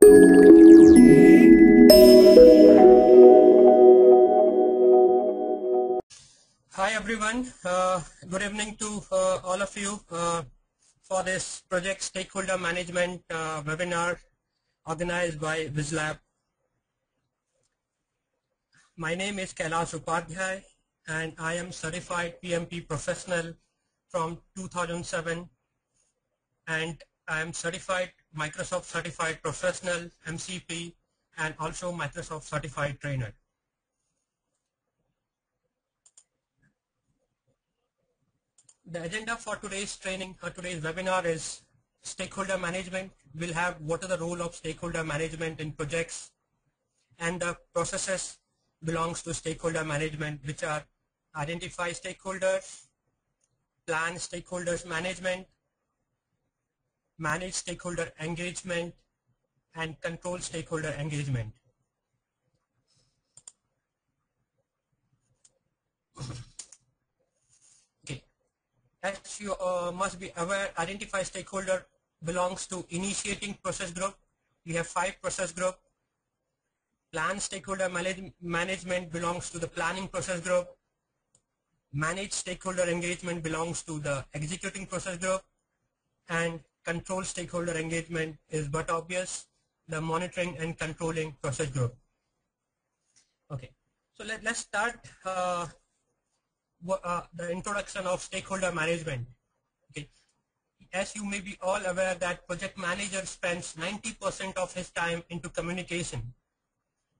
Hi everyone, good evening to all of you for this project stakeholder management webinar organized by WizLab. My name is Kailash Upadhyay and I am certified PMP professional from 2007, and I am certified Microsoft certified professional MCP and also Microsoft certified trainer. The agenda for today's training or today's webinar is stakeholder management. We'll have what are the role of stakeholder management in projects, and the processes belongs to stakeholder management, which are identify stakeholders, plan stakeholders management, manage stakeholder engagement, and control stakeholder engagement. Okay. As you must be aware, identify stakeholder belongs to initiating process group. We have 5 process group. Plan stakeholder management belongs to the planning process group. Manage stakeholder engagement belongs to the executing process group. And control stakeholder engagement is but obvious, the monitoring and controlling process group. Okay, so let's start the introduction of stakeholder management. Okay, as you may be all aware that project manager spends 90% of his time into communication,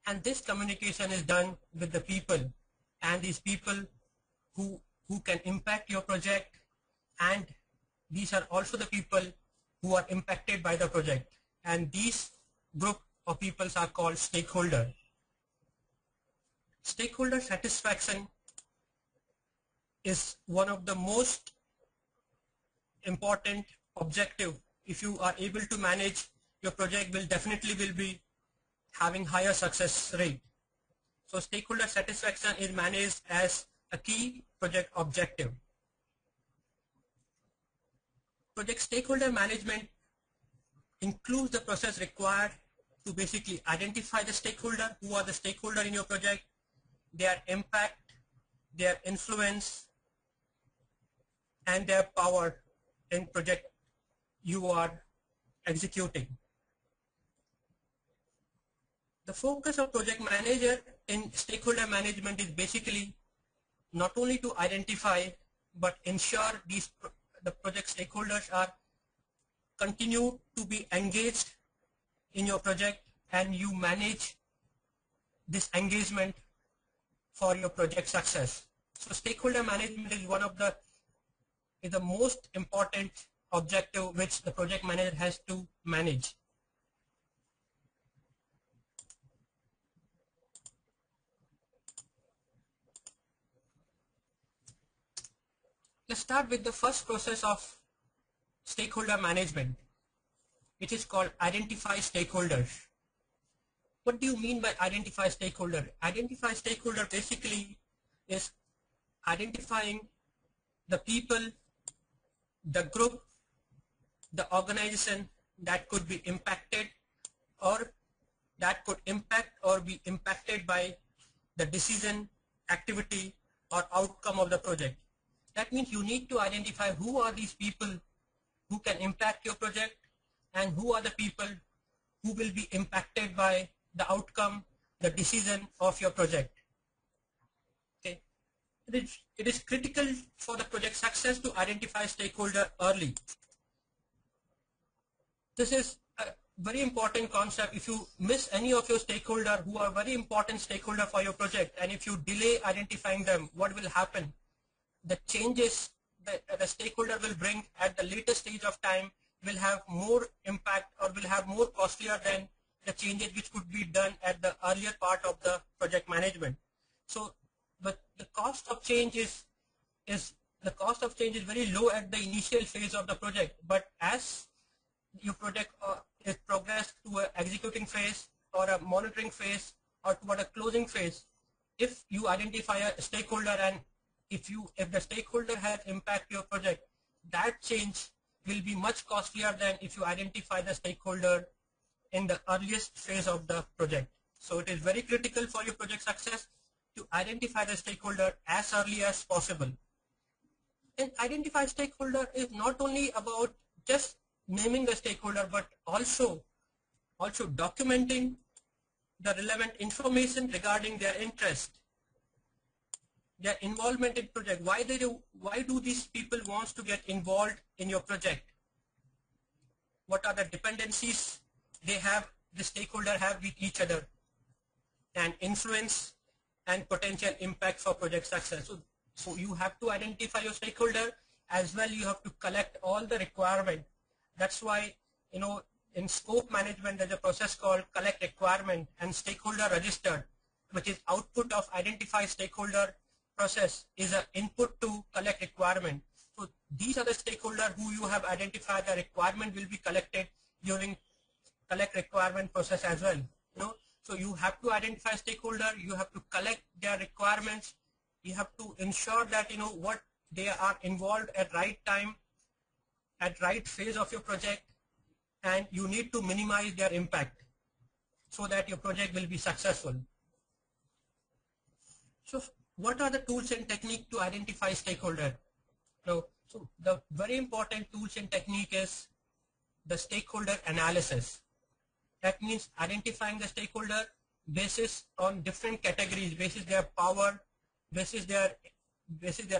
and this communication is done with the people, and these people who can impact your project, and these are also the people who are impacted by the project, and these group of people are called stakeholder. Stakeholder satisfaction is one of the most important objective. If you are able to manage your project, will be having higher success rate. So stakeholder satisfaction is managed as a key project objective. Project stakeholder management includes the process required to basically identify the stakeholder, who are the stakeholder in your project, their impact, their influence, and their power in project you are executing. The focus of project manager in stakeholder management is basically not only to identify but ensure the project stakeholders are continue to be engaged in your project, and you manage this engagement for your project success. So stakeholder management is one of the most important objective which the project manager has to manage. Let's start with the first process of stakeholder management, which is called identify stakeholders. What do you mean by identify stakeholder? Identify stakeholder basically is identifying the people, the group, the organization that could be impacted, or that could impact or be impacted by the decision, activity, or outcome of the project. That means you need to identify who are these people who can impact your project, and who are the people who will be impacted by the outcome, the decision of your project. Okay, it is critical for the project success to identify stakeholder early. This is a very important concept. If you miss any of your stakeholder who are very important stakeholder for your project, and if you delay identifying them, what will happen? The changes that the stakeholder will bring at the later stage of time will have more impact or will have more costlier than the changes which could be done at the earlier part of the project management. So but the cost of change is very low at the initial phase of the project, but as your project is progressed to an executing phase or a monitoring phase or toward a closing phase, if you identify a stakeholder, and if the stakeholder has impact your project, that change will be much costlier than if you identify the stakeholder in the earliest phase of the project. So it is very critical for your project success to identify the stakeholder as early as possible. And identify stakeholder is not only about just naming the stakeholder, but also documenting the relevant information regarding their interest, their involvement in project. Why do these people want to get involved in your project? What are the dependencies the stakeholder have with each other, and influence and potential impact for project success. So you have to identify your stakeholder, as well you have to collect all the requirement. That's why, in scope management there's a process called collect requirement and stakeholder register, which is output of identify stakeholder process is an input to collect requirement. So these are the stakeholder who you have identified. The requirement will be collected during collect requirement process as well. So you have to identify stakeholder, you have to collect their requirements, you have to ensure that what they are involved at right time, at right phase of your project, and you need to minimize their impact so that your project will be successful. So what are the tools and technique to identify stakeholder? So the very important tools and technique is the stakeholder analysis. That means identifying the stakeholder basis on different categories, basis their power, basis their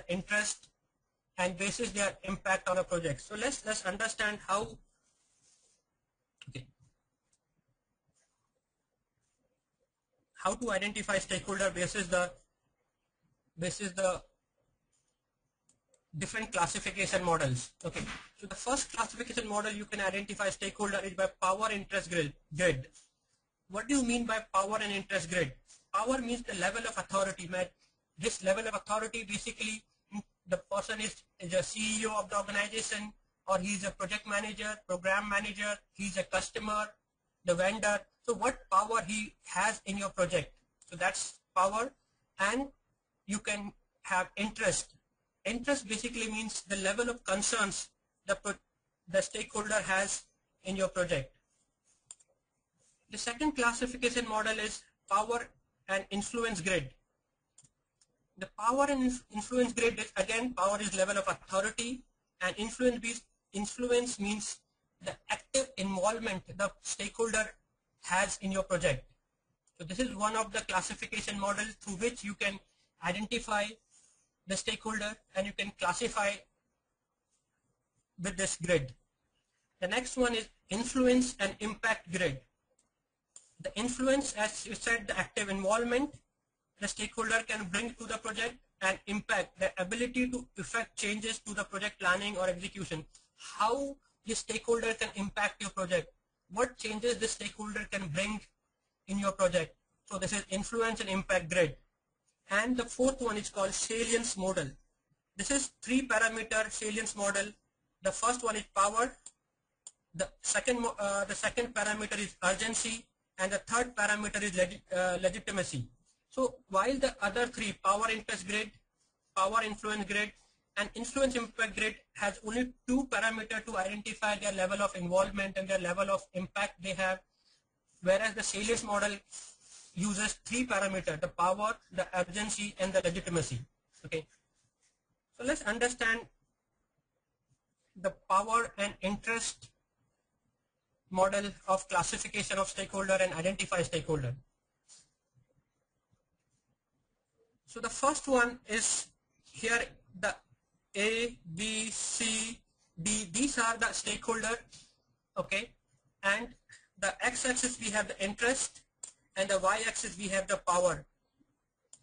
interest, and basis their impact on a project. So let's understand how. Okay. How to identify stakeholder basis the different classification models. Okay, so the first classification model you can identify stakeholder is by power interest grid. What do you mean by power and interest grid? Power means the level of authority. This level of authority, basically the person is a CEO of the organization, or he is a project manager, program manager, he is a customer, the vendor. So what power he has in your project? So that's power. And you can have interest. Interest basically means the level of concerns the stakeholder has in your project. The second classification model is power and influence grid. The power and influence grid is, again, power is level of authority, and influence means the active involvement the stakeholder has in your project. So this is one of the classification models through which you can identify the stakeholder and you can classify with this grid. The next one is influence and impact grid. The influence, as you said, the active involvement the stakeholder can bring to the project, and impact, the ability to effect changes to the project planning or execution. How the stakeholder can impact your project, what changes the stakeholder can bring in your project. So this is influence and impact grid. And the fourth one is called salience model. This is 3-parameter salience model. The first one is power, the second parameter is urgency, and the third parameter is legitimacy. So while the other three, power interest grid, power influence grid, and influence impact grid, has only 2 parameters to identify their level of involvement and their level of impact they have, whereas the salience model uses 3 parameters, the power, the urgency, and the legitimacy. Okay, so let's understand the power and interest model of classification of stakeholder and identify stakeholder. So the first one is here, the A, B, C, D. These are the stakeholder. Okay, and the x-axis we have the interest, and the y-axis we have the power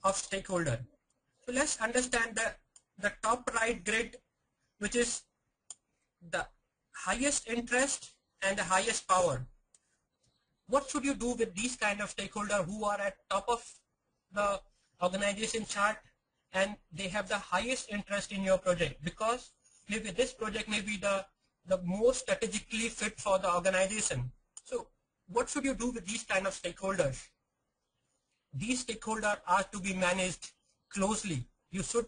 of stakeholder. So let's understand the top right grid, which is the highest interest and the highest power. What should you do with these kind of stakeholder who are at top of the organization chart and they have the highest interest in your project? Because maybe this project may be the most strategically fit for the organization. So what should you do with these kind of stakeholders? These stakeholders are to be managed closely. You should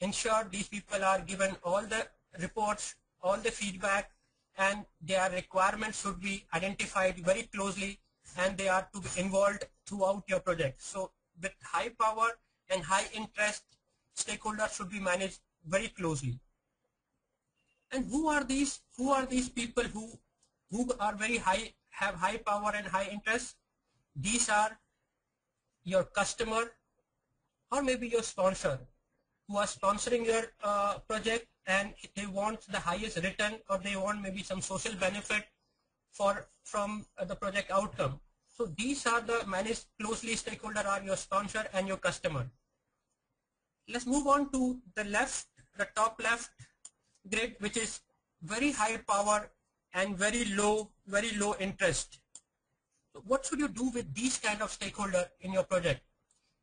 ensure these people are given all the reports, all the feedback, and their requirements should be identified very closely, and they are to be involved throughout your project. So with high power and high interest, stakeholders should be managed very closely. And who are these people who are very high, have high power and high interest? These are your customer, or maybe your sponsor, who are sponsoring your project, and they want the highest return, or they want maybe some social benefit from the project outcome. So these are the managed closely stakeholder, are your sponsor and your customer. Let's move on to the left, the top left grid, which is very high power and very low interest. So what should you do with these kind of stakeholder in your project?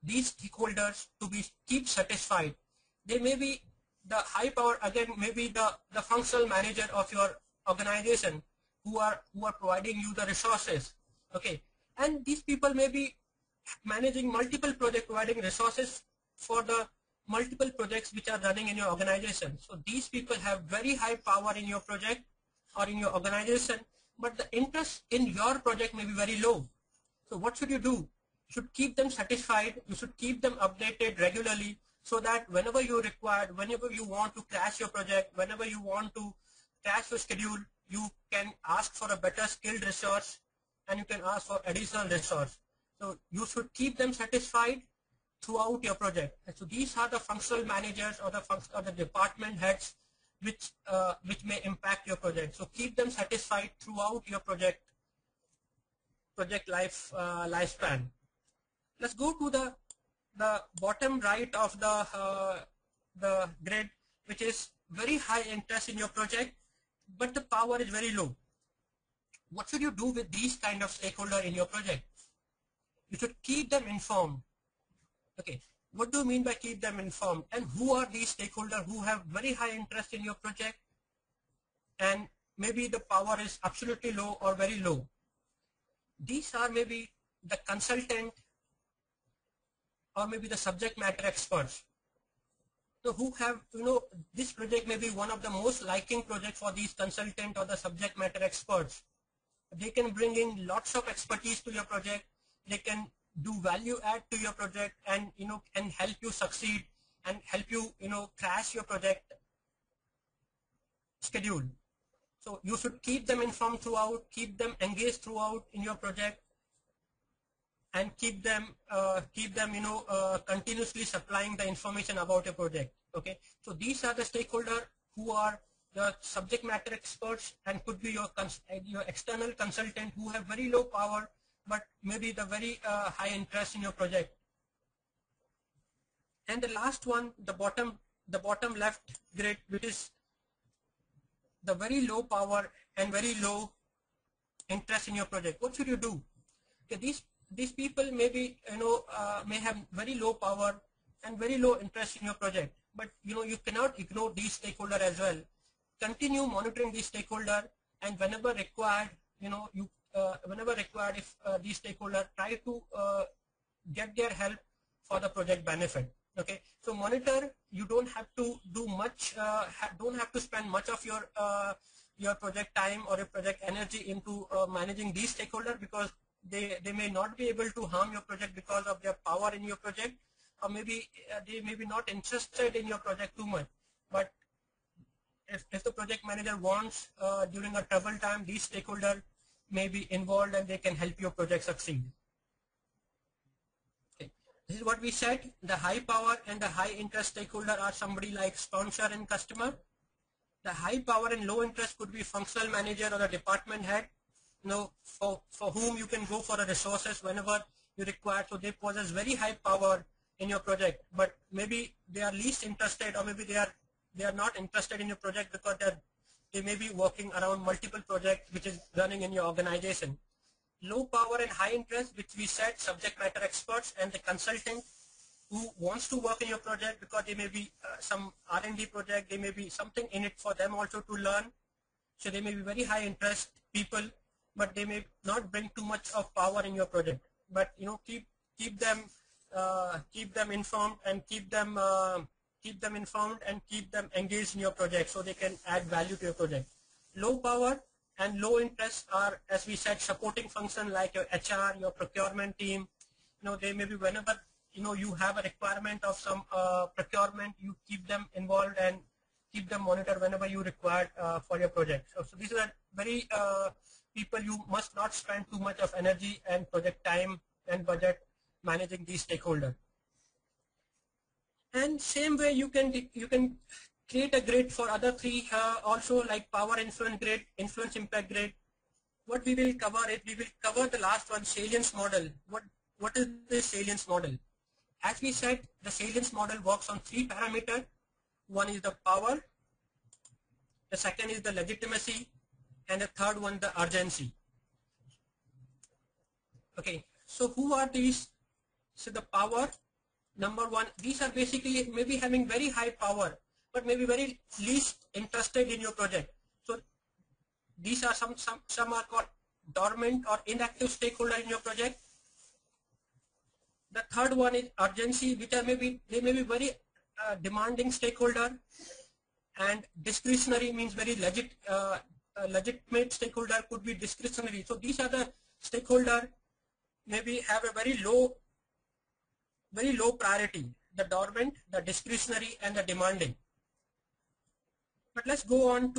These stakeholders to be keep satisfied. They may be the high power, again, maybe the functional manager of your organization, who are providing you the resources. Okay, and these people may be managing multiple projects, providing resources for the multiple projects which are running in your organization. So these people have very high power in your project or in your organization, but the interest in your project may be very low. So what should you do? You should keep them satisfied. You should keep them updated regularly, so that whenever you require, whenever you want to crash your project, whenever you want to crash your schedule, you can ask for a better skilled resource, and you can ask for additional resource. So you should keep them satisfied throughout your project. And so these are the functional managers or the department heads which may impact your project. So keep them satisfied throughout your project lifespan. Let's go to the bottom right of the grid, which is very high interest in your project, but the power is very low. What should you do with these kind of stakeholder in your project? You should keep them informed. Okay, what do you mean by keep them informed? And who are these stakeholders who have very high interest in your project, and maybe the power is absolutely low or very low? These are maybe the consultant, or maybe the subject matter experts. So who have, this project may be one of the most liking project for these consultant or the subject matter experts. They can bring in lots of expertise to your project. They can do value add to your project, and can help you succeed and help you crash your project schedule. So you should keep them informed throughout, keep them engaged throughout in your project, and keep them continuously supplying the information about your project. Okay, so these are the stakeholders who are the subject matter experts, and could be your external consultant who have very low power, but maybe the very high interest in your project. And the last one, the bottom left grid, which is the very low power and very low interest in your project. What should you do? Okay, these people maybe may have very low power and very low interest in your project, but you cannot ignore these stakeholders as well. Continue monitoring these stakeholders, and whenever required, if these stakeholders, try to get their help for the project benefit. Okay, so monitor. You don't have to do much, don't have to spend much of your project time or your project energy into managing these stakeholders, because they may not be able to harm your project because of their power in your project, or maybe they may be not interested in your project too much. But if the project manager wants, during a trouble time, these stakeholders may be involved, and they can help your project succeed. Okay. This is what we said. The high power and the high interest stakeholder are somebody like sponsor and customer. The high power and low interest could be functional manager or the department head, for whom you can go for the resources whenever you require. So they possess very high power in your project, but maybe they are least interested, or maybe they are not interested in your project because they may be working around multiple projects which is running in your organization. Low power and high interest, which we said, subject matter experts and the consultant who wants to work in your project because they may be some R&D project, they may be something in it for them also to learn. So they may be very high interest people, but they may not bring too much of power in your project. But keep them informed, and keep them informed and keep them engaged in your project, so they can add value to your project. Low power and low interest are, as we said, supporting function like your HR, your procurement team. They may be whenever you have a requirement of some procurement, you keep them involved and keep them monitored whenever you require for your project. So these are very people you must not spend too much of energy and project time and budget managing these stakeholders. And same way you can create a grid for other three also, like power influence grid, influence impact grid. What we will cover is we will cover the last one, salience model. What is the salience model? As we said, the salience model works on 3 parameters. One is the power, the second is the legitimacy, and the third one the urgency. Okay, so who are these? So the power, number one, these are basically maybe having very high power, but maybe very least interested in your project. So these are some are called dormant or inactive stakeholder in your project. The third one is urgency, which are they may be very demanding stakeholder, and discretionary means very legitimate stakeholder could be discretionary. So these are the stakeholder maybe have a very low priority, the dormant, the discretionary, and the demanding. But let's go on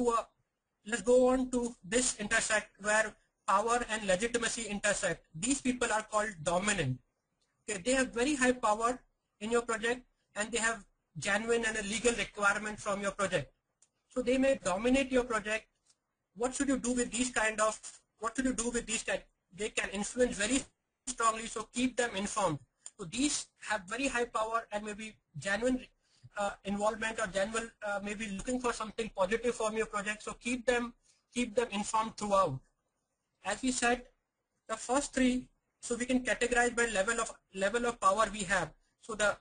to this intersect where power and legitimacy intersect. These people are called dominant. Okay, they have very high power in your project and they have genuine and a legal requirement from your project. So they may dominate your project. What should you do with these kind? They can influence very strongly, so keep them informed. So these have very high power and maybe genuine involvement or genuine maybe looking for something positive from your project. So keep them informed throughout. As we said, the first three, so we can categorize by level of power we have. So the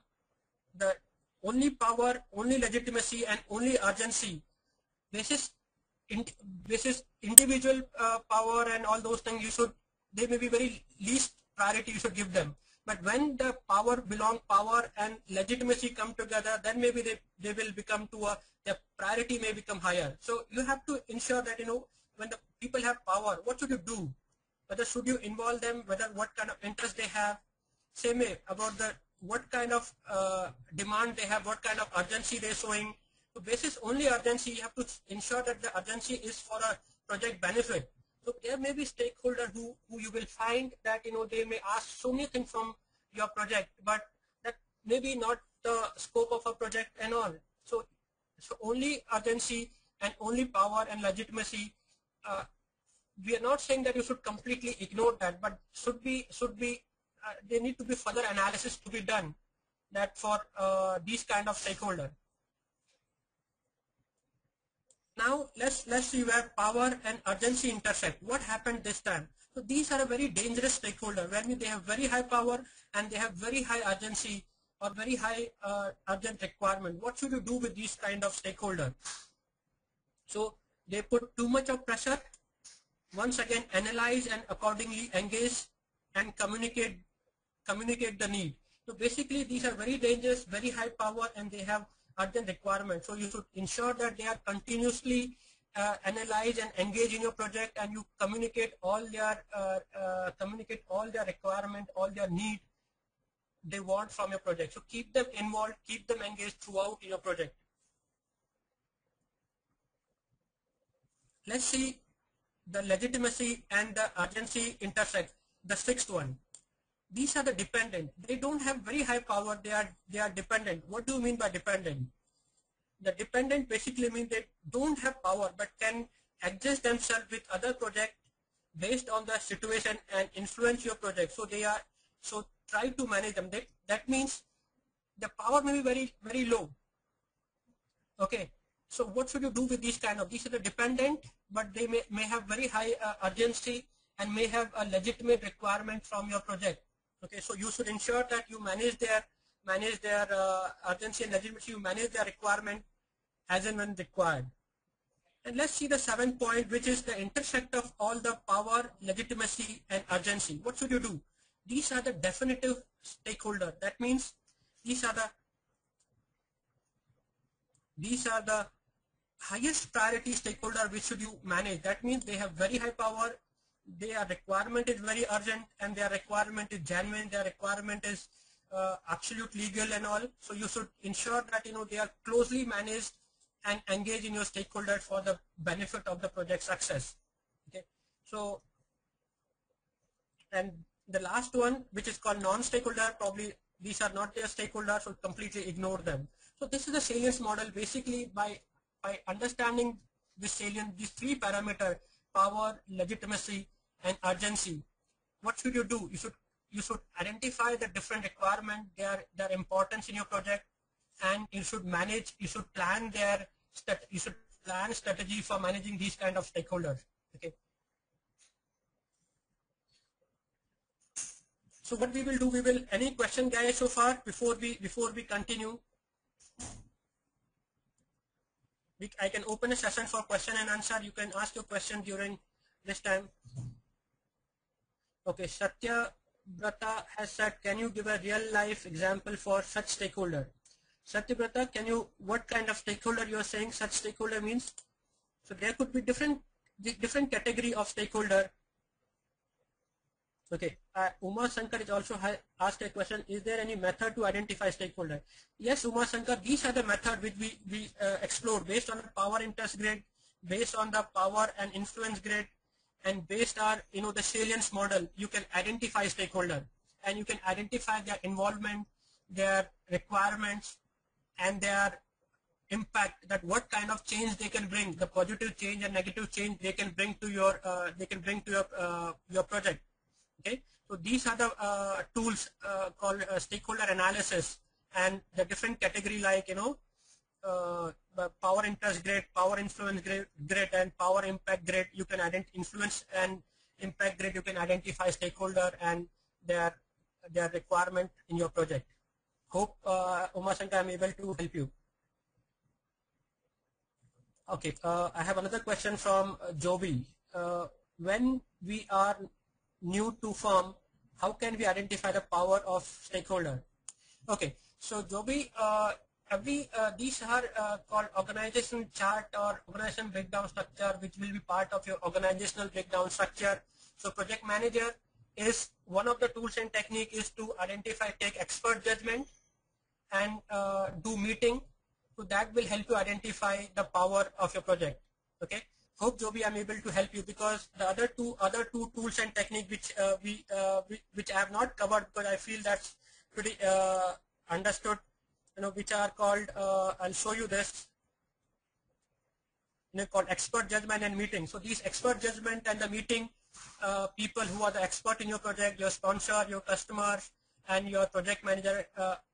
only power, only legitimacy, and only urgency. This is individual power and all those things. They may be very least priority you should give them. But when the power and legitimacy come together, then maybe they will become the priority may become higher. So you have to ensure that when the people have power, what should you do? Whether should you involve them, what kind of interest they have, same way about what kind of demand they have, what kind of urgency they're showing. So basis only urgency, you have to ensure that the urgency is for a project benefit. So there may be stakeholders who you will find that they may ask so many things from your project, but that may be not the scope of a project and all. So only urgency and only power and legitimacy. We are not saying that you should completely ignore that, but should be there need to be further analysis to be done that for these kind of stakeholder. Now let's see where power and urgency intersect. What happened this time? So these are a very dangerous stakeholder when they have very high power and they have very high urgency or very high urgent requirement. What should you do with these kind of stakeholder? So they put too much of pressure. Once again, analyze and accordingly engage and communicate the need. So basically these are very dangerous, very high power, and they have urgent requirements. So you should ensure that they are continuously analyze and engage in your project, and you communicate all their requirement, all their need they want from your project. So keep them involved, keep them engaged throughout your project. Let's see the legitimacy and the urgency intersect. The sixth one. These are the dependent. They don't have very high power. They are dependent. What do you mean by dependent? The dependent basically means they don't have power but can adjust themselves with other projects based on the situation and influence your project. So try to manage them. That means the power may be very, very low. Okay. So what should you do with these are the dependent, but they may have very high urgency and may have a legitimate requirement from your project. Okay, so you should ensure that you manage their urgency and legitimacy, you manage their requirement as and when required. And let's see the 7th point, which is the intersect of all the power, legitimacy, and urgency. What should you do? These are the definitive stakeholder. That means these are the highest priority stakeholder which should you manage. That means they have very high power, their requirement is very urgent, and their requirement is genuine, their requirement is absolute legal and all. So you should ensure that they are closely managed and engage in your stakeholders for the benefit of the project success. Okay, so and the last one, which is called non-stakeholder, probably these are not their stakeholders, so completely ignore them. So this is the salience model. Basically, by understanding this salient, these three parameters: power, legitimacy, and urgency, what should you do? You should identify the different requirements, their importance in your project, and you should manage. You should plan strategy for managing these kind of stakeholders. Okay. So what we will do, any question guys so far before we continue? I can open a session for question and answer. You can ask your question during this time. Okay, Satya Brata has said, can you give a real life example for such stakeholder? Satya Brata, what kind of stakeholder you are saying such stakeholder means? So there could be different category of stakeholder. Okay, Uma Shankar is also asked a question, is there any method to identify stakeholder? Yes, Uma Shankar, these are the method which we explored based on the power interest grid, based on the power and influence grid, and based on the salience model. You can identify stakeholder and you can identify their involvement, their requirements, and their impact, that what kind of change they can bring, the positive change and negative change they can bring to your your project. Okay, so these are the tools called stakeholder analysis, and the different category like power interest grid, power influence grid, and power impact grid. You can influence and impact grid. You can identify stakeholder and their requirement in your project. Hope Uma Shankar, I'm able to help you. Okay, I have another question from Joby. When we are new to firm, how can we identify the power of stakeholder? Okay, so Joby, these are called organizational chart or organization breakdown structure, which will be part of your organizational breakdown structure. So project manager is one of the tools and technique is to identify, take expert judgment, and do meeting. So that will help you identify the power of your project. Okay. Hope Joby I'm able to help you, because the other two tools and technique which which I have not covered, because I feel that's pretty understood, which are called I'll show you this, called expert judgment and meeting. So these expert judgment and the meeting, people who are the expert in your project, your sponsor, your customers, and your project manager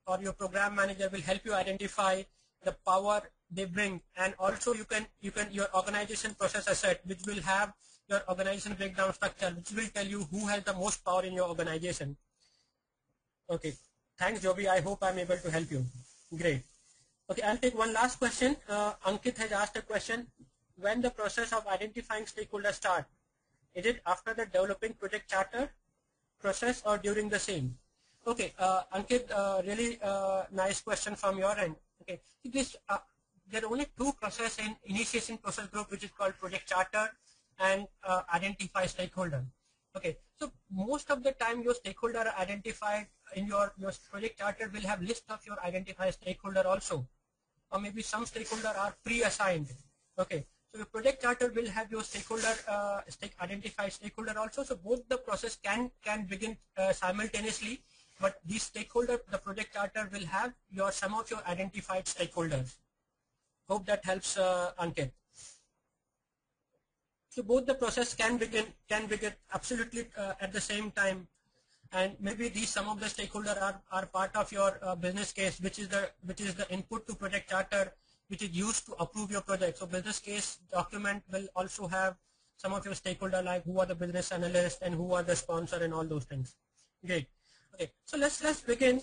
or your program manager will help you identify the power they bring. And also you can your organization process asset, which will have your organization breakdown structure, which will tell you who has the most power in your organization. Okay, thanks Joby, I hope I'm able to help you. Great. Okay, I'll take one last question. Ankit has asked a question, when the process of identifying stakeholders start, is it after the developing project charter process or during the same? Okay, Ankit, really nice question from your end. Okay, there are only two process in initiation process group, which is called project charter and identify stakeholder. Okay, so most of the time your stakeholder are identified in your project charter will have list of your identified stakeholder also, or maybe some stakeholder are pre-assigned. Okay, so your project charter will have your stakeholder identified stakeholder also. So both the process can begin simultaneously, but these stakeholder, the project charter will have some of your identified stakeholders. Hope that helps, Ankit. So both the process can begin absolutely at the same time, and maybe some of the stakeholder are part of your business case, which is the input to project charter, which is used to approve your project. So business case document will also have some of your stakeholder, like who are the business analysts and who are the sponsor and all those things. Great. Okay, so let's begin.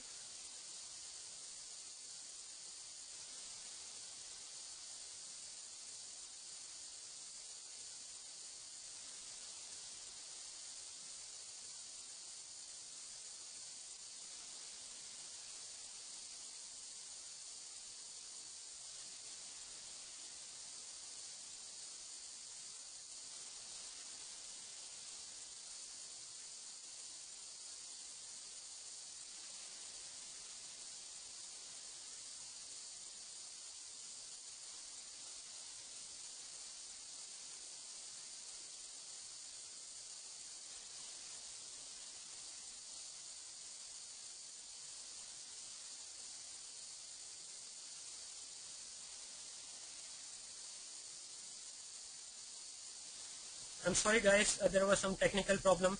I'm sorry guys, there was some technical problem.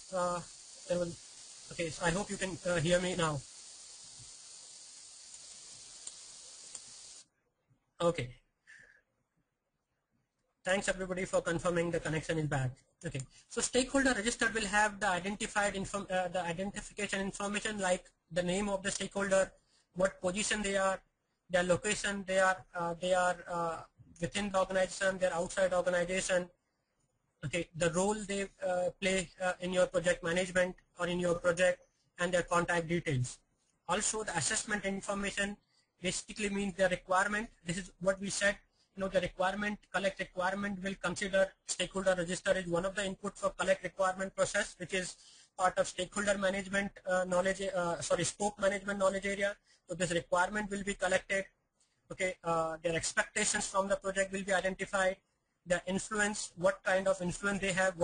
Okay, so I hope you can hear me now. Okay. Thanks everybody for confirming the connection is back. Okay, so stakeholder register will have the the identification information like the name of the stakeholder, what position they are, their location, they are within the organization, they are outside the organization. Okay, the role they play in your project management or in your project, and their contact details. Also, the assessment information basically means the requirement. This is what we said. The requirement, collect requirement will consider stakeholder register is one of the input for collect requirement process, which is part of stakeholder management scope management knowledge area. So this requirement will be collected. Okay, their expectations from the project will be identified. The influence, what kind of influence they have,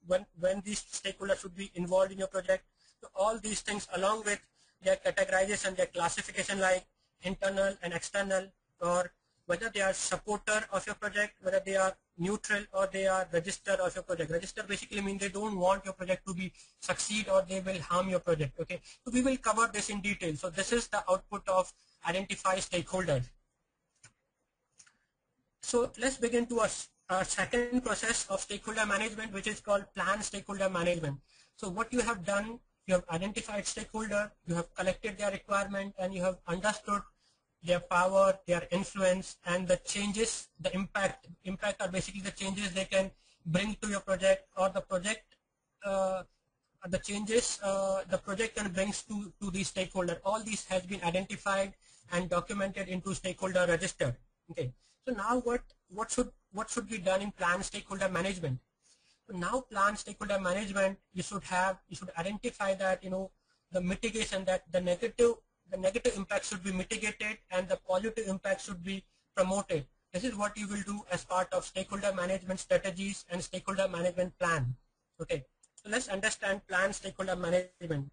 when these stakeholders should be involved in your project. So all these things along with their categorization, their classification like internal and external, or whether they are supporter of your project, whether they are neutral, or they are register of your project. Register basically means they don't want your project to be succeed or they will harm your project. Okay, so we will cover this in detail. So this is the output of identify stakeholders. So let's begin to our second process of stakeholder management, which is called plan stakeholder management. So what you have done, you have identified stakeholder, you have collected their requirement, and you have understood their power, their influence, and the changes, the impact. Impact are basically the changes they can bring to your project, or the project, the changes the project can bring to the stakeholder. All these has been identified and documented into stakeholder register. Okay. So now what should be done in plan stakeholder management? So now plan stakeholder management, you should identify that the mitigation, that the negative impact should be mitigated and the positive impact should be promoted. This is what you will do as part of stakeholder management strategies and stakeholder management plan. Okay, so let's understand plan stakeholder management.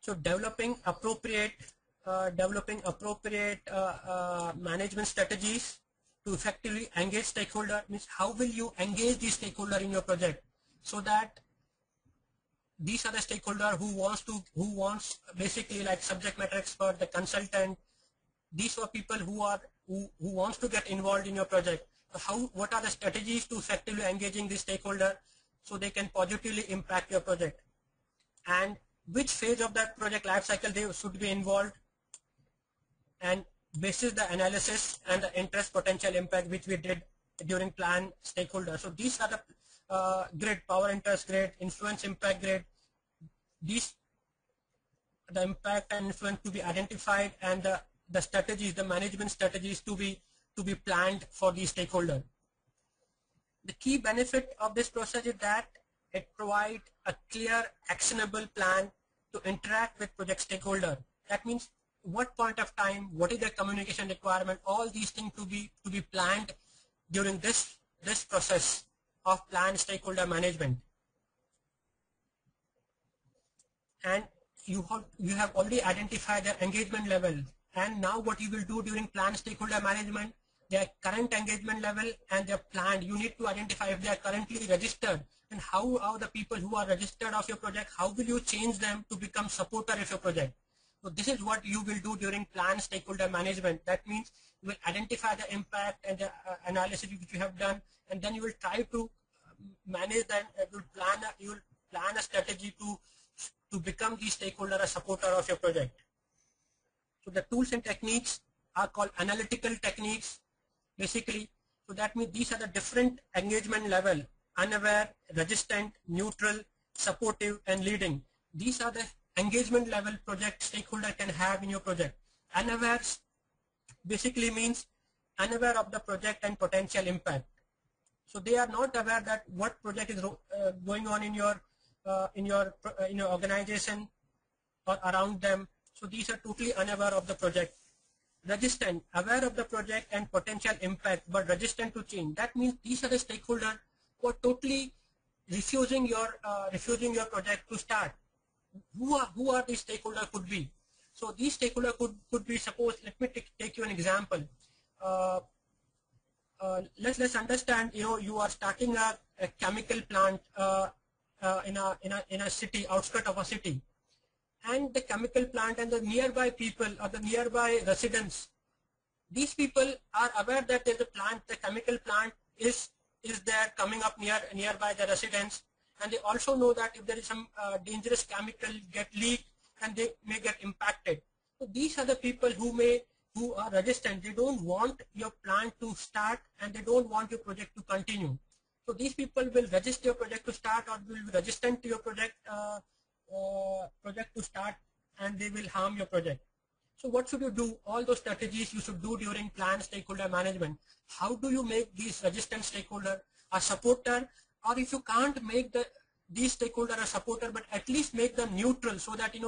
So developing appropriate management strategies to effectively engage stakeholder means how will you engage the stakeholder in your project, so that these are the stakeholder who wants basically like subject matter expert, the consultant. These are people who wants to get involved in your project. So what are the strategies to effectively engaging the stakeholder so they can positively impact your project, and which phase of that project life cycle they should be involved, and basis the analysis and the interest potential impact which we did during plan stakeholder. So these are the grid, power interest grid, influence impact grid. These the impact and influence to be identified, and the strategies, the management strategies to be planned for the stakeholder. The key benefit of this process is that it provides a clear, actionable plan to interact with project stakeholder. That means what point of time, what is the communication requirement, all these things to be planned during this process of plan stakeholder management. And you have already identified their engagement level, and now what you will do during plan stakeholder management, their current engagement level and their planned, you need to identify if they are currently registered, and how are the people who are registered of your project, how will you change them to become supporter of your project. So this is what you will do during plan stakeholder management. That means you will identify the impact and the analysis which you have done, and then you will try to manage that. You will plan a strategy to become the stakeholder, a supporter of your project. So the tools and techniques are called analytical techniques basically. So that means these are the different engagement level: unaware, resistant, neutral, supportive, and leading. These are the engagement level project stakeholder can have in your project. Unaware basically means unaware of the project and potential impact. So they are not aware that what project is going on in your organization or around them. So these are totally unaware of the project. Resistant, aware of the project and potential impact, but resistant to change. That means these are the stakeholders who are totally refusing your project to start. Who are these stakeholders could be? So these stakeholders could be, suppose, let me take you an example. let's understand. You are starting a chemical plant in a city, outskirt of a city, and the chemical plant and the nearby people or the nearby residents, these people are aware that there's a plant, the chemical plant is there coming up nearby the residents, and they also know that if there is some dangerous chemical get leaked and they may get impacted. So these are the people who are resistant. They don't want your plant to start and they don't want your project to continue. So these people will resist your project to start or will be resistant to your project to start, and they will harm your project. So what should you do? All those strategies you should do during planned stakeholder management. How do you make these resistant stakeholder a supporter, or if you can't make these stakeholder a supporter, but at least make them neutral so that they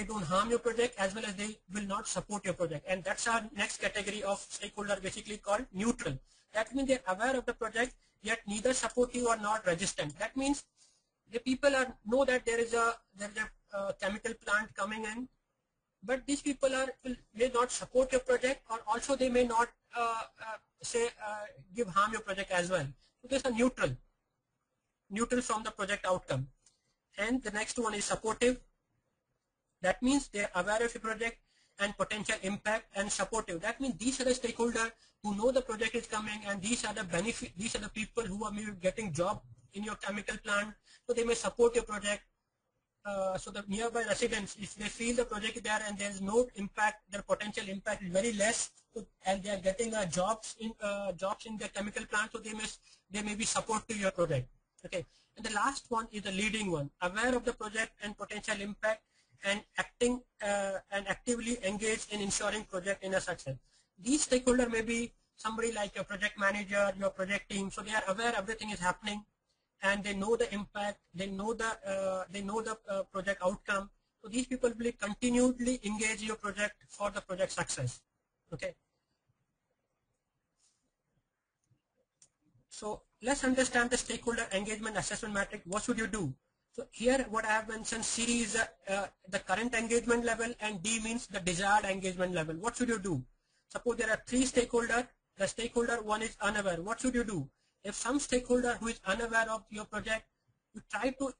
don't harm your project as well as they will not support your project. And that's our next category of stakeholder, basically called neutral. That means they're aware of the project yet neither supportive or not resistant. That means the people know that there is a chemical plant coming in, but these people may not support your project, or also they may not give harm your project as well. So there's a neutral from the project outcome. And the next one is supportive. That means they are aware of your project and potential impact, and supportive. That means these are the stakeholders who know the project is coming, and these are the benefit. These are the people who are maybe getting job in your chemical plant, so they may support your project. So the nearby residents, if they feel the project is there and there is no impact, their potential impact is very less, and they are getting jobs in their chemical plant, so they may be supportive to your project. Okay. And the last one is the leading one, aware of the project and potential impact, and actively engaged in ensuring project in a success. These stakeholders may be somebody like your project manager, your project team, so they are aware everything is happening, and they know the impact, they know the project outcome. So these people will continually engage your project for the project success. Okay. So let's understand the stakeholder engagement assessment matrix. What should you do? So here what I have mentioned, C is the current engagement level, and D means the desired engagement level. What should you do? Suppose there are 3 stakeholders. The stakeholder 1 is unaware. What should you do? If some stakeholder who is unaware of your project, you try to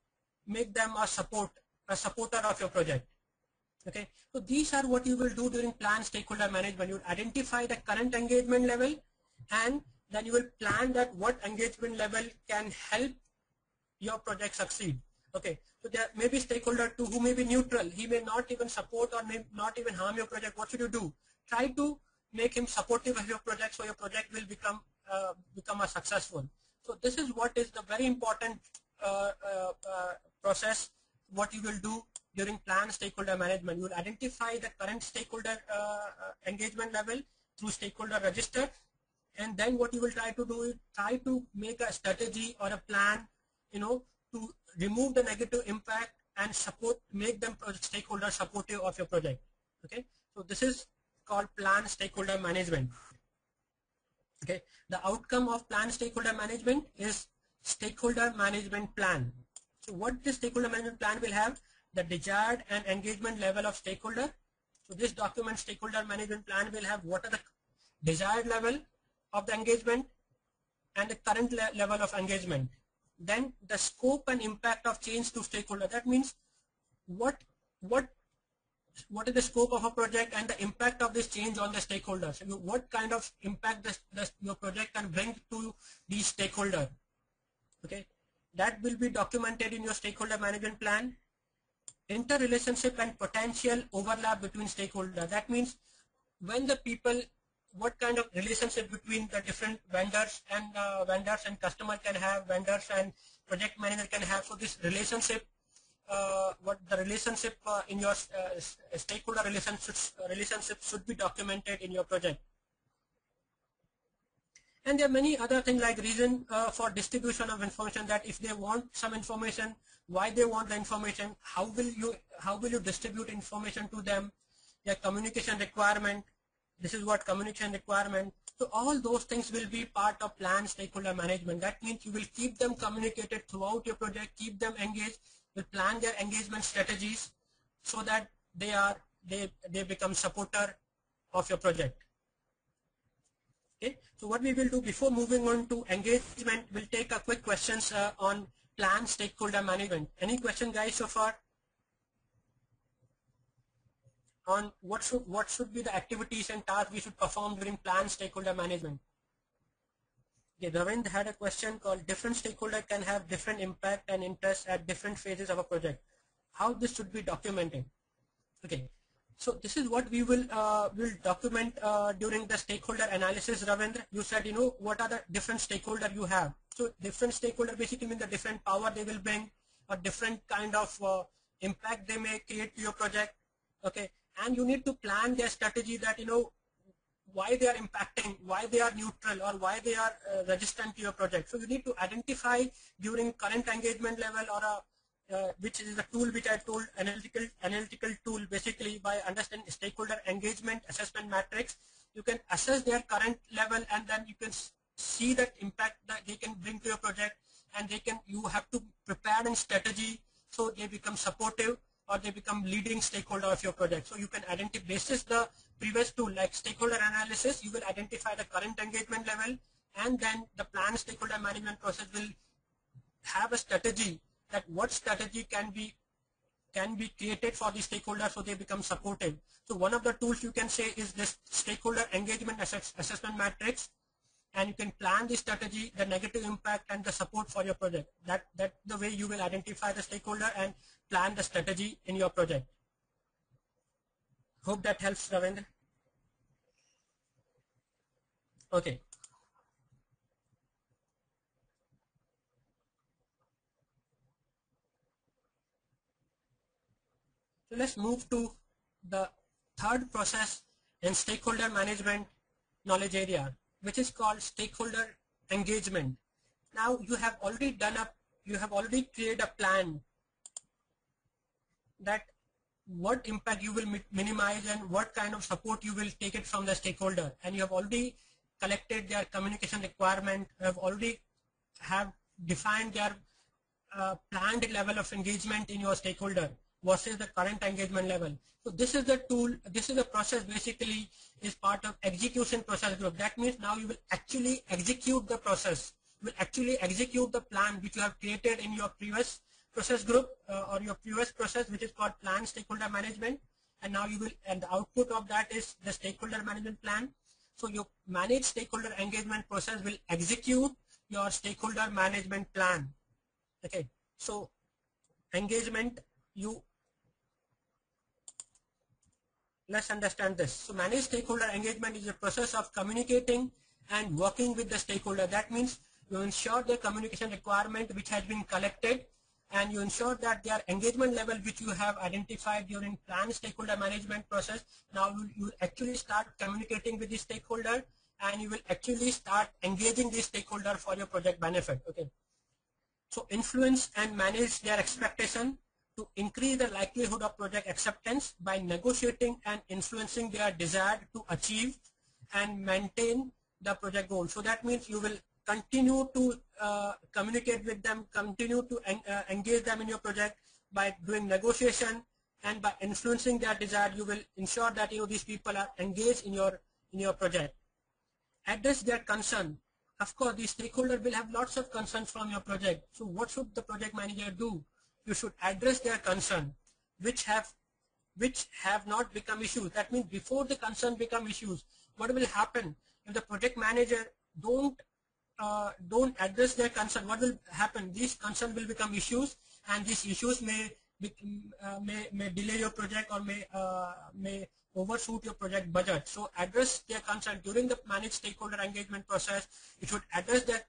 make them a supporter of your project. Okay. So these are what you will do during planned stakeholder management. You will identify the current engagement level, and then you will plan that what engagement level can help your project succeed. Okay, so there may be stakeholder 2 who may be neutral. He may not even support or may not even harm your project. What should you do? Try to make him supportive of your project, so your project will become a successful. So this is what is the very important process. What you will do during planned stakeholder management, you will identify the current stakeholder engagement level through stakeholder register, and then what you will try to do is try to make a strategy or a plan, to remove the negative impact and make them stakeholder supportive of your project. Okay, so this is called planned stakeholder management. Okay, the outcome of planned stakeholder management is stakeholder management plan. So what this stakeholder management plan will have? The desired and engagement level of stakeholder. So this document, stakeholder management plan, will have what are the desired level of the engagement and the current level of engagement. Then the scope and impact of change to stakeholder. That means what is the scope of a project and the impact of this change on the stakeholders. So what kind of impact your project can bring to these stakeholders. Okay, that will be documented in your stakeholder management plan. Interrelationship and potential overlap between stakeholders. That means when the people, what kind of relationship between the different vendors and customer can have, vendors and project manager can have. So this relationship, what the relationship in your stakeholder relationship should be documented in your project. And there are many other things like reason for distribution of information, that if they want some information, why they want the information, how will you distribute information to them, their communication requirement. This is what communication requirement. So all those things will be part of planned stakeholder management. That means you will keep them communicated throughout your project, keep them engaged, will plan their engagement strategies so that they become supporter of your project. Okay, so what we will do before moving on to engagement, we'll take a quick questions on plan stakeholder management. Any question, guys, so far on what should be the activities and tasks we should perform during plan stakeholder management? Okay, Ravind had a question called different stakeholder can have different impact and interests at different phases of a project. How this should be documented? Okay, so this is what we will document during the stakeholder analysis. Ravindra, you said what are the different stakeholder you have. So different stakeholder basically mean the different power they will bring or different kind of impact they may create to your project. Okay, and you need to plan their strategy that why they are impacting, why they are neutral, or why they are resistant to your project. So you need to identify during current engagement level or which is the tool which I told, analytical tool, basically by understanding stakeholder engagement assessment matrix. You can assess their current level and then you can see that impact that they can bring to your project, and you have to prepare a strategy so they become supportive or they become leading stakeholder of your project. So you can identify basis the previous tool like stakeholder analysis, you will identify the current engagement level, and then the plan stakeholder management process will have a strategy that what strategy can be created for the stakeholder so they become supportive. So one of the tools you can say is this stakeholder engagement assessment matrix, and you can plan the strategy, the negative impact, and the support for your project. That's the way you will identify the stakeholder and plan the strategy in your project. Hope that helps, Ravindra. Okay. So let's move to the third process in stakeholder management knowledge area, which is called stakeholder engagement. Now you have already created a plan that what impact you will minimize and what kind of support you will take it from the stakeholder, and you have already collected their communication requirement, you have already defined their planned level of engagement in your stakeholder versus the current engagement level. So this is the tool, this is the process basically is part of execution process group. That means now you will actually execute the process, you will actually execute the plan which you have created in your previous process group or your previous process, which is called plan stakeholder management, and now you will, and the output of that is the stakeholder management plan. So your managed stakeholder engagement process will execute your stakeholder management plan. Okay, so engagement, let's understand this. So managed stakeholder engagement is a process of communicating and working with the stakeholder. That means you ensure the communication requirement which has been collected, and you ensure that their engagement level which you have identified during planned stakeholder management process, now you actually start communicating with the stakeholder, and you will actually start engaging the stakeholder for your project benefit. Okay. So influence and manage their expectation to increase the likelihood of project acceptance by negotiating and influencing their desire to achieve and maintain the project goal. So that means you will continue to communicate with them, continue to engage them in your project by doing negotiation, and by influencing their desire you will ensure that these people are engaged in your project. Address their concern. Of course, the stakeholder will have lots of concerns from your project. So what should the project manager do? You should address their concern which have not become issues. That means before the concern become issues, what will happen if the project manager don't address their concern? What will happen? These concerns will become issues, and these issues may delay your project or may overshoot your project budget. So address their concern during the managed stakeholder engagement process. You should address their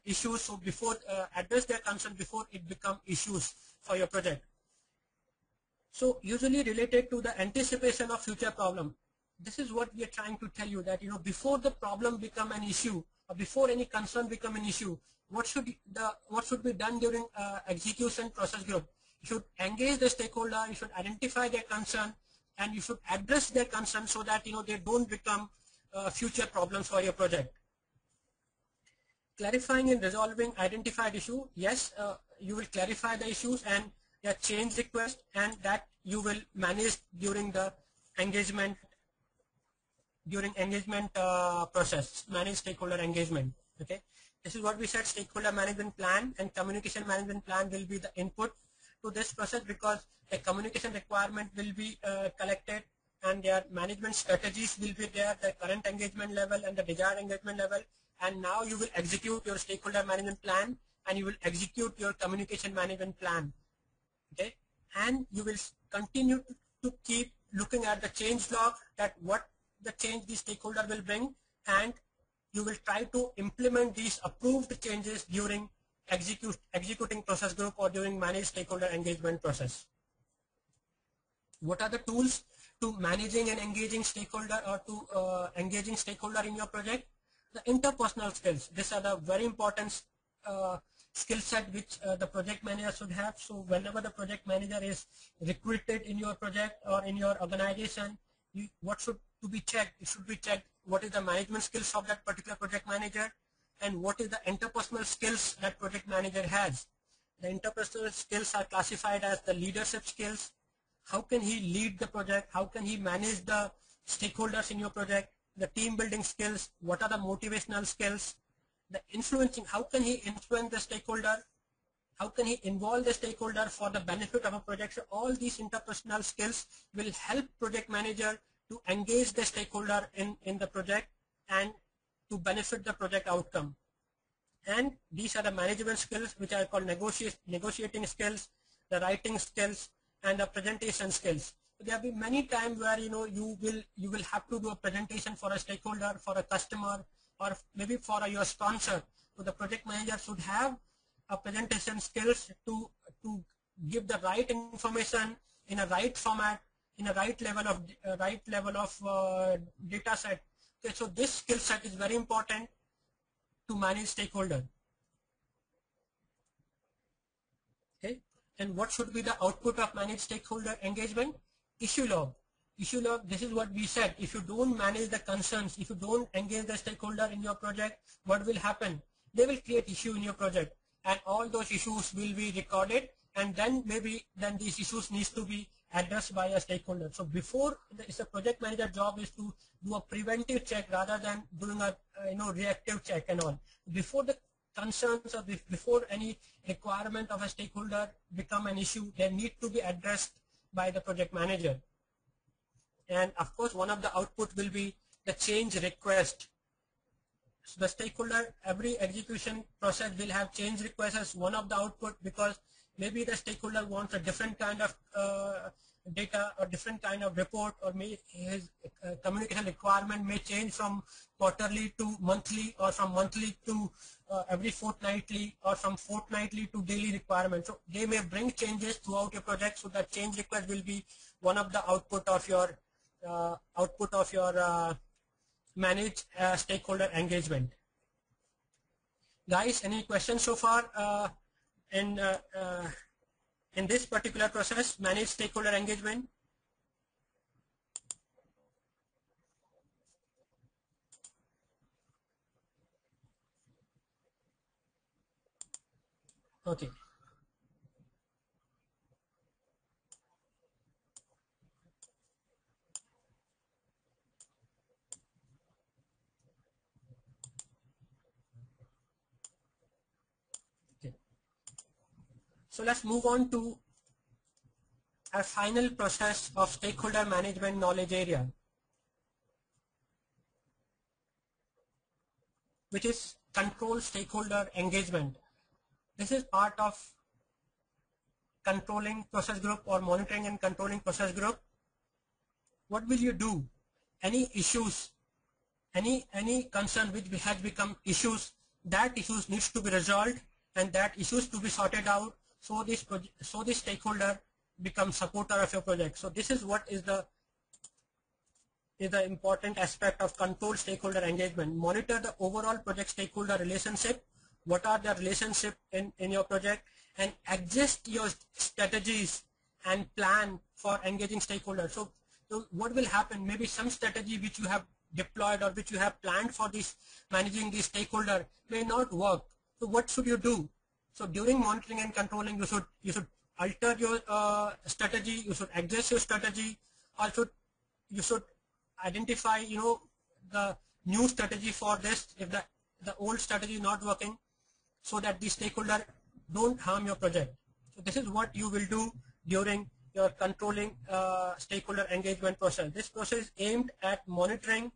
issues. So before address their concern before it become issues for your project. So usually related to the anticipation of future problem. This is what we are trying to tell you, that before the problem become an issue or before any concern become an issue, what should be done during execution process group? You should engage the stakeholder, you should identify their concern, and you should address their concern so that they don't become future problems for your project. Clarifying and resolving identified issue. Yes, you will clarify the issues and their change request, and that you will manage during the engagement during engagement process, manage stakeholder engagement. Okay, this is what we said. Stakeholder management plan and communication management plan will be the input to this process, because the communication requirement will be collected and their management strategies will be there, the current engagement level and the desired engagement level, and now you will execute your stakeholder management plan and you will execute your communication management plan. Okay, and you will continue to keep looking at the change log, that what the change the stakeholder will bring, and you will try to implement these approved changes during executing process group or during managed stakeholder engagement process. What are the tools to managing and engaging stakeholder, or to engaging stakeholder in your project? The interpersonal skills. These are the very important skill set which the project manager should have. So whenever the project manager is recruited in your project or in your organization, what should to be checked? It should be checked what is the management skills of that particular project manager, and what is the interpersonal skills that project manager has. The interpersonal skills are classified as the leadership skills. How can he lead the project? How can he manage the stakeholders in your project? The team building skills. What are the motivational skills? The influencing. How can he influence the stakeholder? How can he involve the stakeholder for the benefit of a project? So all these interpersonal skills will help project manager to engage the stakeholder in the project and to benefit the project outcome. And these are the management skills which are called negotiating skills, the writing skills, and the presentation skills. So there will be many times where you will have to do a presentation for a stakeholder, for a customer, or maybe for your sponsor. So the project manager should have a presentation skills to give the right information in a right format, in a right level of data set. Okay, so this skill set is very important to manage stakeholder. Okay, and what should be the output of managed stakeholder engagement? Issue log. Issue log, this is what we said. If you don't manage the concerns, if you don't engage the stakeholder in your project, what will happen? They will create issue in your project, and all those issues will be recorded, and then these issues needs to be addressed by a stakeholder. So before, it's a project manager job is to do a preventive check rather than doing a reactive check and all. Before the concerns or before any requirement of a stakeholder become an issue, they need to be addressed by the project manager. And of course, one of the output will be the change request. So the stakeholder, every execution process will have change requests as one of the output, because maybe the stakeholder wants a different kind of data or different kind of report, or his communication requirement may change from quarterly to monthly, or from monthly to every fortnightly, or from fortnightly to daily requirement. So they may bring changes throughout your project. So that change request will be one of the output of your manage stakeholder engagement. Guys, any questions so far in this particular process, manage stakeholder engagement? Okay. So let's move on to our final process of stakeholder management knowledge area, which is control stakeholder engagement. This is part of controlling process group or monitoring and controlling process group. What will you do? Any issues, any concern which has become issues, that issues needs to be resolved and that issues to be sorted out, so this stakeholder becomes supporter of your project. So this is what is the important aspect of control stakeholder engagement. Monitor the overall project stakeholder relationship. What are the relationship in your project, and adjust your strategies and plan for engaging stakeholders. So what will happen? Maybe some strategy which you have deployed or which you have planned for this managing the stakeholder may not work. So what should you do? So during monitoring and controlling, you should alter your strategy. You should adjust your strategy. Also, you should identify the new strategy for this if the old strategy is not working, so that the stakeholder don't harm your project. So this is what you will do during your controlling stakeholder engagement process. This process is aimed at monitoring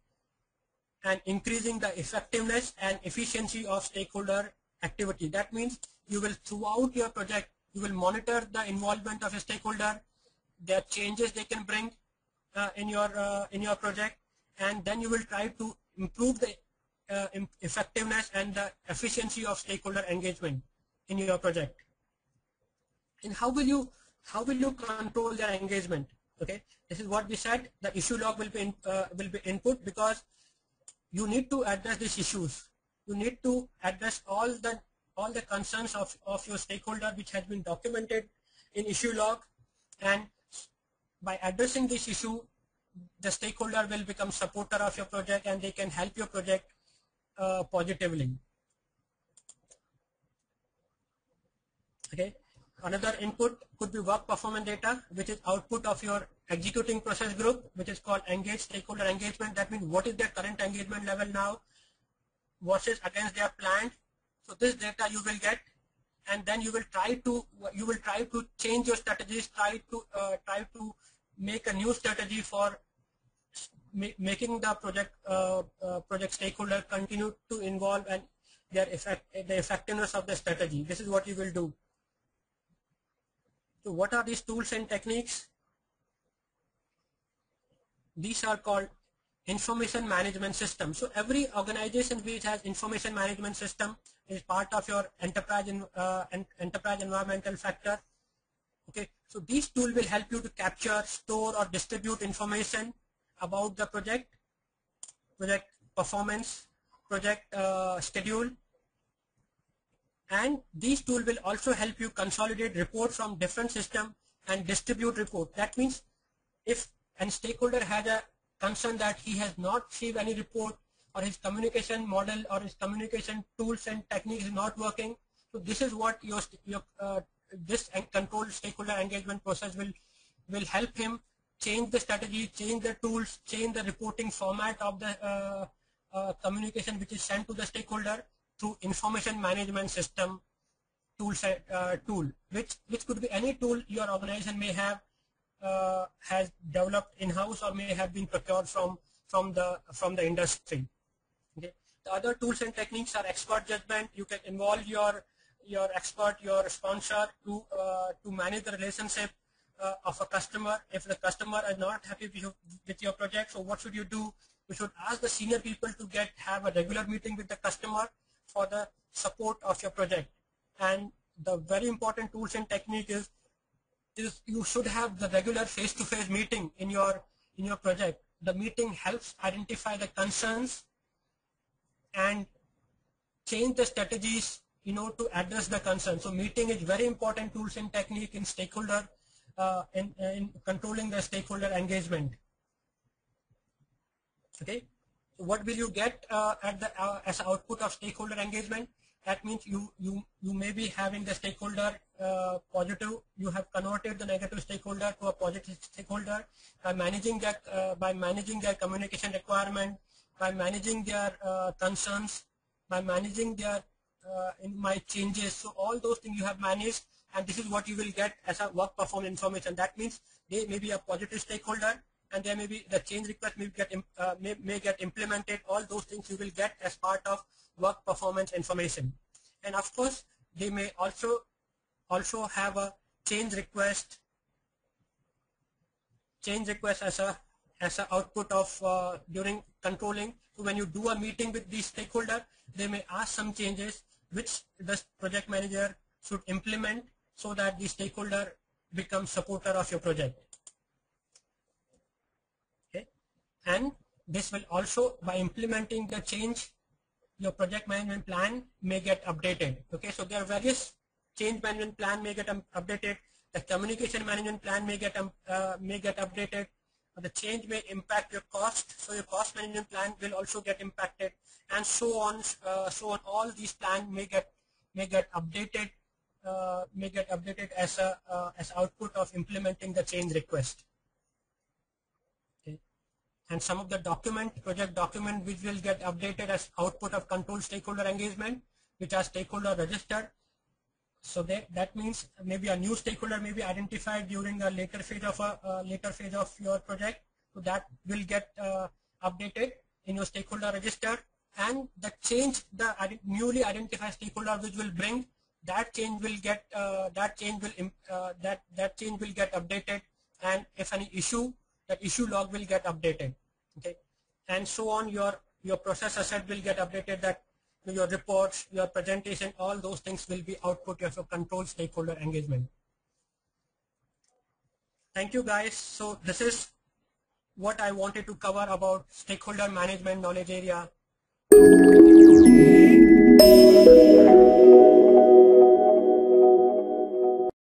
and increasing the effectiveness and efficiency of stakeholder activity. That means you will, throughout your project, you will monitor the involvement of a stakeholder, their changes they can bring in your project, and then you will try to improve the effectiveness and the efficiency of stakeholder engagement in your project. And how will you control their engagement? Okay, this is what we said. The issue log will be input, because you need to address these issues. You need to address all the concerns of your stakeholder, which has been documented in issue log, and by addressing this issue, the stakeholder will become supporter of your project and they can help your project positively. Okay. Another input could be work performance data, which is output of your executing process group, which is called engage stakeholder engagement. That means what is their current engagement level now versus against their plan. So this data you will get, and then you will try to change your strategies, try to make a new strategy for making the project stakeholder continue to involve and the effectiveness of the strategy. This is what you will do. So what are these tools and techniques? These are called information management system. So every organization which has information management system is part of your enterprise environmental factor. Okay, so these tools will help you to capture, store, or distribute information about the project performance, project schedule, and these tools will also help you consolidate reports from different systems and distribute report. That means if a stakeholder has a concern that he has not received any report, or his communication model or his communication tools and techniques is not working, so this is what this controlled stakeholder engagement process will help him change the strategy, change the tools, change the reporting format of the communication which is sent to the stakeholder through information management system tool, which could be any tool your organization may have has developed in-house or may have been procured from the industry. Okay. The other tools and techniques are expert judgment. You can involve your expert, your sponsor to manage the relationship of a customer. If the customer is not happy with your project, so what should you do? You should ask the senior people to have a regular meeting with the customer for the support of your project. And the very important tools and technique is you should have the regular face-to-face meeting in your project. The meeting helps identify the concerns and change the strategies to address the concerns. So meeting is very important tools and technique in stakeholder in controlling the stakeholder engagement. Okay, so what will you get as output of stakeholder engagement? That means you may be having the stakeholder positive. You have converted the negative stakeholder to a positive stakeholder by managing their communication requirement, by managing their concerns, by managing their changes. So all those things you have managed, and this is what you will get as a work performance information. That means they may be a positive stakeholder, and there may be the change request may get implemented. All those things you will get as part of work performance information. And of course, they may also have a change request as a output of during controlling. So when you do a meeting with these stakeholder, they may ask some changes which the project manager should implement so that the stakeholder becomes supporter of your project. Okay, and this will also, by implementing the change, your project management plan may get updated. Okay, so there are various change management plan may get updated. The communication management plan may get updated. The change may impact your cost, so your cost management plan will also get impacted, and so on. All these plans may get updated as output of implementing the change request. Okay. and some of the project document which will get updated as output of control stakeholder engagement, which are stakeholder registered. So that means maybe a new stakeholder may be identified during a later phase of your project. So that will get updated in your stakeholder register, and the change, the newly identified stakeholder which will bring that change will get that change will get updated, and if any issue, that issue log will get updated. Okay, and so on. Your process asset will get updated, that your reports, your presentation, all those things will be output of your control stakeholder engagement. Thank you guys. So this is what I wanted to cover about stakeholder management knowledge area.